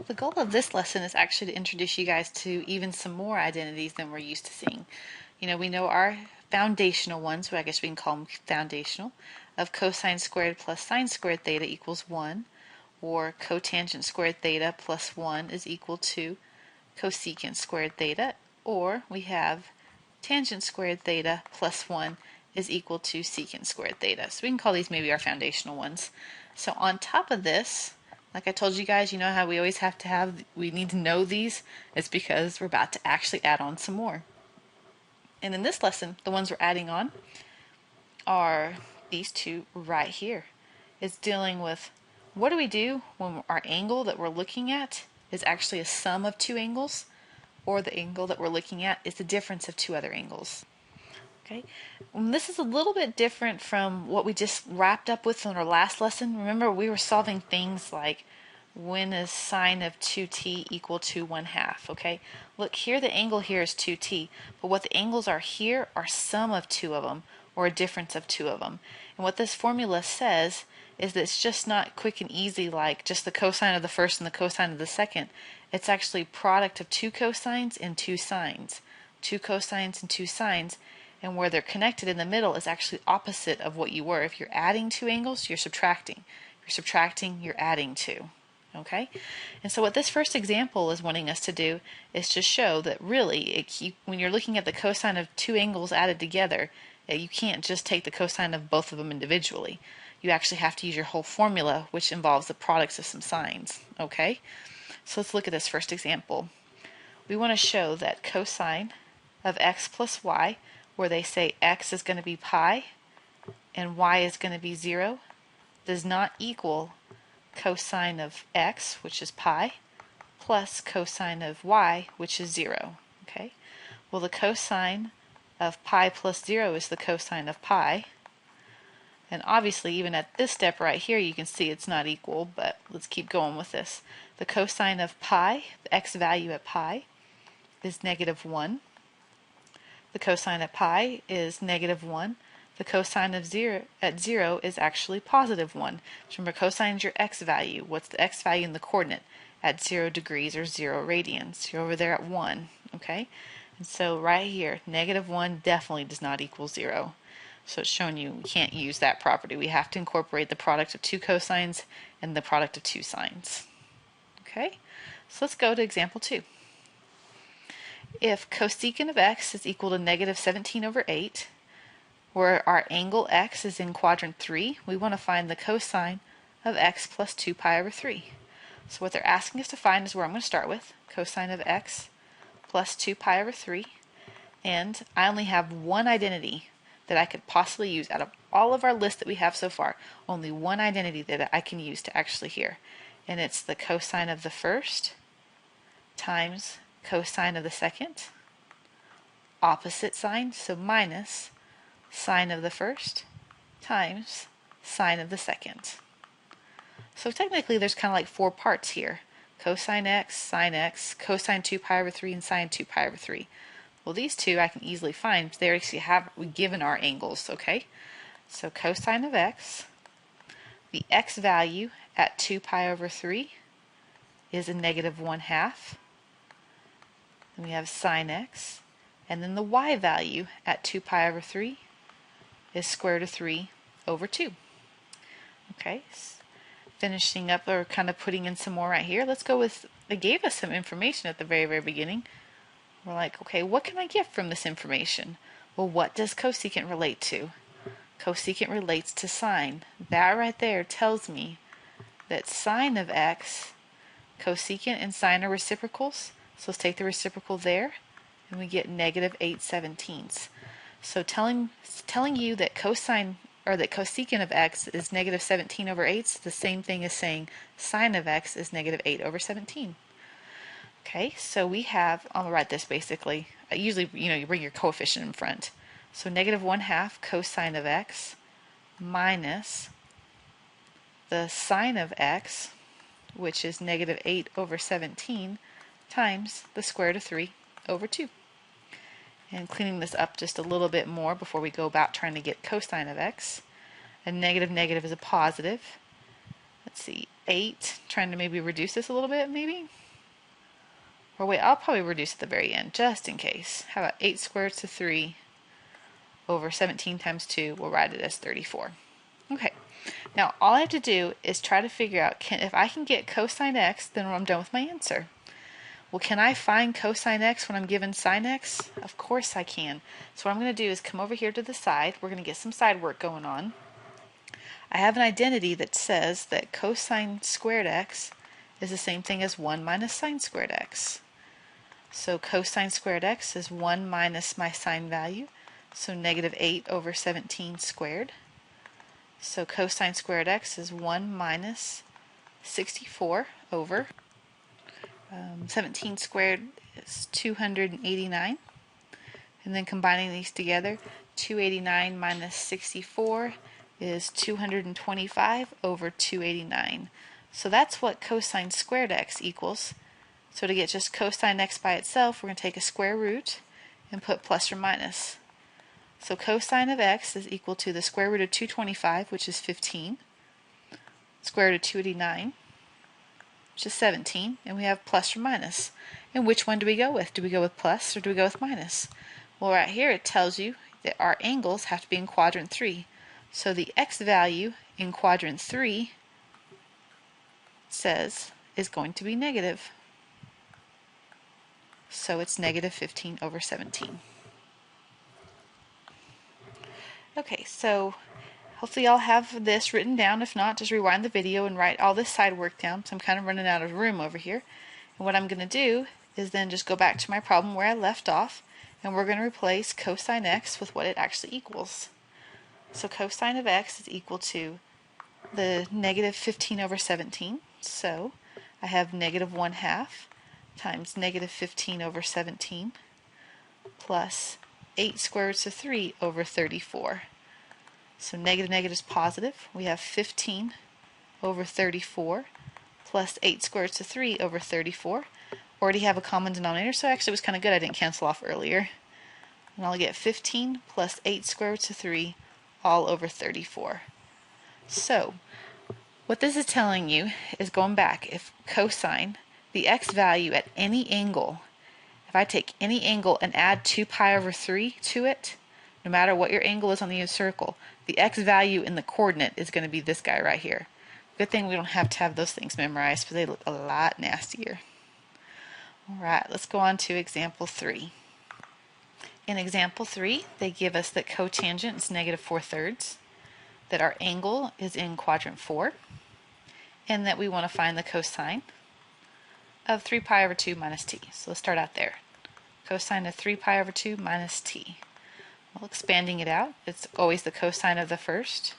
The goal of this lesson is actually to introduce you guys to even some more identities than we're used to seeing. We know our foundational ones, so I guess we can call them foundational, of cosine squared plus sine squared theta equals 1, or cotangent squared theta plus 1 is equal to cosecant squared theta, or we have tangent squared theta plus 1 is equal to secant squared theta. So we can call these maybe our foundational ones. So on top of this, like I told you guys, you know how we always we need to know these? It's because we're about to actually add on some more. And in this lesson, the ones we're adding on are these two right here. It's dealing with what do we do when our angle that we're looking at is actually a sum of two angles, or the angle that we're looking at is the difference of two other angles. Okay, and this is a little bit different from what we just wrapped up with in our last lesson. Remember, we were solving things like when is sine of 2t equal to 1/2, okay? Look, here the angle here is 2t, but what the angles are here are sum of two of them, or a difference of two of them. And what this formula says is that it's just not quick and easy like just the cosine of the first and the cosine of the second. It's actually product of two cosines and two sines. Two cosines and two sines, and where they're connected in the middle is actually opposite of what you were. If you're adding two angles, you're subtracting. If you're subtracting, you're adding two. Okay, and so what this first example is wanting us to do is to show that really, when you're looking at the cosine of two angles added together, you can't just take the cosine of both of them individually. You actually have to use your whole formula, which involves the products of some sines. Okay, so let's look at this first example. We want to show that cosine of x plus y, where they say x is going to be pi and y is going to be 0, does not equal cosine of x, which is pi, plus cosine of y, which is 0. Okay. Well, the cosine of pi plus 0 is the cosine of pi. And obviously, even at this step right here, you can see it's not equal, but let's keep going with this. The cosine of pi, the x value at pi, is -1. The cosine at pi is -1. The cosine of 0 at 0 is actually +1. Remember, cosine is your x value. What's the x value in the coordinate? At 0 degrees or 0 radians. You're over there at 1. Okay? And so right here, -1 definitely does not equal 0. So it's showing you we can't use that property. We have to incorporate the product of two cosines and the product of two sines. Okay? So let's go to example 2. If cosecant of x is equal to -17/8, where our angle x is in quadrant 3, we want to find the cosine of x plus 2 pi over 3. So what they're asking us to find is where I'm going to start with, cosine of x plus 2 pi over 3. And I only have one identity that I could possibly use out of all of our list that we have so far. Only one identity that I can use to actually here. And it's the cosine of the first times cosine of the second, opposite sign, so minus sine of the first times sine of the second. So technically there's kind of like four parts here. Cosine x, sine x, cosine 2 pi over 3, and sine 2 pi over 3. Well, these two I can easily find. They actually have given our angles, okay? So cosine of x, the x value at 2 pi over 3 is a -1/2. Then we have sine x, and then the y value at 2 pi over 3 is square root of 3 over 2. Okay, finishing up or kind of putting in some more right here. Let's go with, it gave us some information at the very, very beginning. We're like, okay, what can I get from this information? Well, what does cosecant relate to? Cosecant relates to sine. That right there tells me that sine of x, cosecant and sine are reciprocals. So let's take the reciprocal there, and we get -8/17. So telling you that cosine or that cosecant of x is -17/8 is the same thing as saying sine of x is -8/17. Okay, so we have, I'll write this basically. Usually, you bring your coefficient in front. So -1/2 cosine of x minus the sine of x, which is -8/17, times the square root of 3 over 2. And cleaning this up just a little bit more before we go about trying to get cosine of x. A negative negative is a positive. let's see, 8, trying to maybe reduce this a little bit, maybe? Or wait, I'll probably reduce at the very end, just in case. How about 8 squared roots of 3 over 17 times 2? We'll write it as 34. Okay, now all I have to do is try to figure out, if I can get cosine x, then I'm done with my answer. Well, can I find cosine x when I'm given sine x? Of course I can. So what I'm going to do is come over here to the side. We're going to get some side work going on. I have an identity that says that cosine squared x is the same thing as 1 minus sine squared x. So cosine squared x is 1 minus my sine value, so negative 8 over 17 squared. So cosine squared x is 1 minus 64 over 17 squared is 289. And then combining these together, 289 minus 64 is 225 over 289. So that's what cosine squared x equals. So to get just cosine x by itself, we're going to take a square root and put plus or minus. So cosine of x is equal to the square root of 225, which is 15, square root of 289, which is 17, and we have plus or minus. And which one do we go with? Do we go with plus or do we go with minus? Well, right here it tells you that our angles have to be in quadrant 3. So the x value in quadrant 3 says is going to be negative. So it's negative 15 over 17. Okay, so hopefully y'all have this written down. If not, just rewind the video and write all this side work down. So I'm kind of running out of room over here. And what I'm going to do is then just go back to my problem where I left off, and we're going to replace cosine x with what it actually equals. So cosine of x is equal to the negative 15 over 17. So I have negative 1/2 times negative 15 over 17 plus 8 square roots of 3 over 34. So negative negative is positive. We have 15 over 34 plus 8 square roots of 3 over 34. Already have a common denominator, so actually it was kind of good I didn't cancel off earlier. And I'll get 15 plus 8 square roots of 3 all over 34. So what this is telling you is, going back, if cosine, the x value at any angle, if I take any angle and add 2 pi over 3 to it, no matter what your angle is on the circle, the x value in the coordinate is going to be this guy right here. Good thing we don't have to have those things memorized, but they look a lot nastier. Alright, let's go on to example 3. In example 3, they give us that cotangent is negative 4/3, that our angle is in quadrant 4, and that we want to find the cosine of 3 pi over 2 minus t. So let's start out there. Cosine of 3 pi over 2 minus t. Well, expanding it out, it's always the cosine of the first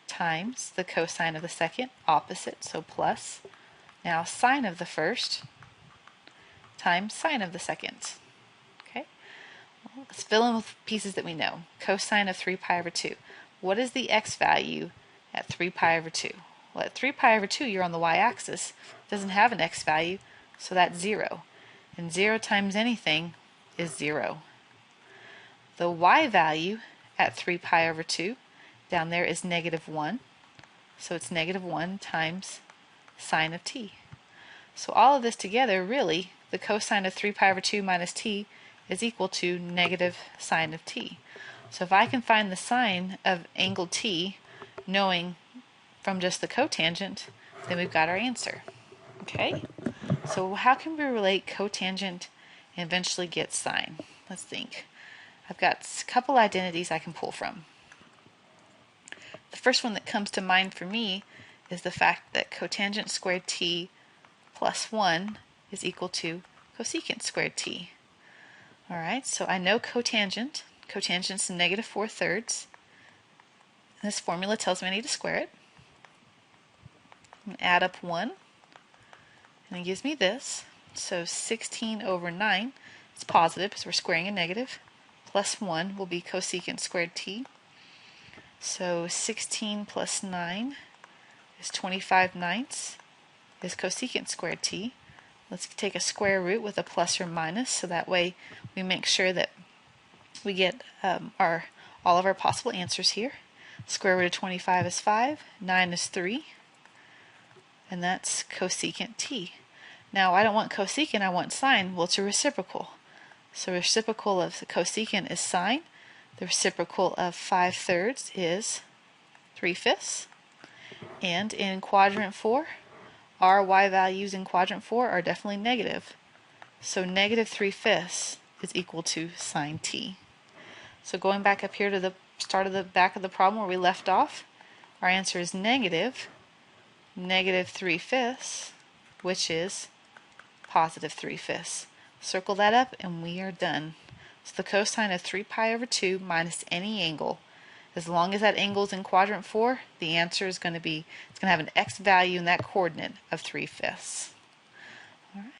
times the cosine of the second, opposite, so plus. Now sine of the first times sine of the second. Okay, well, let's fill in with pieces that we know. Cosine of 3 pi over 2. What is the x value at 3 pi over 2? Well, at 3 pi over 2, you're on the y-axis. It doesn't have an x value, so that's 0. And 0 times anything is 0. The y value at 3 pi over 2 down there is negative 1. So it's negative 1 times sine of t. So all of this together, really, the cosine of 3 pi over 2 minus t is equal to negative sine of t. So if I can find the sine of angle t, knowing from just the cotangent, then we've got our answer. Okay? So how can we relate cotangent and eventually get sine? Let's think. I've got a couple identities I can pull from. The first one that comes to mind for me is the fact that cotangent squared t plus 1 is equal to cosecant squared t. Alright, so I know cotangent. Cotangent's negative 4/3. This formula tells me I need to square it. I'm going to add up 1, and it gives me this. So 16 over 9 is positive because we're squaring a negative. Plus 1 will be cosecant squared t. So 16 plus 9 is 25/9 is cosecant squared t. Let's take a square root with a plus or minus, so that way we make sure that we get all of our possible answers here. Square root of 25 is 5, 9 is 3. and that's cosecant t. Now I don't want cosecant, I want sine. Well, it's a reciprocal. So reciprocal of the cosecant is sine. The reciprocal of 5/3 is 3/5. And in quadrant 4, our y values in quadrant 4 are definitely negative. So negative 3/5 is equal to sine t. So going back up here to the start of the back of the problem where we left off, our answer is negative 3/5, which is positive 3/5. Circle that up and we are done. So the cosine of 3 pi over 2 minus any angle, as long as that angle is in quadrant 4, the answer is going to be, it's going to have an x value in that coordinate of 3/5. All right.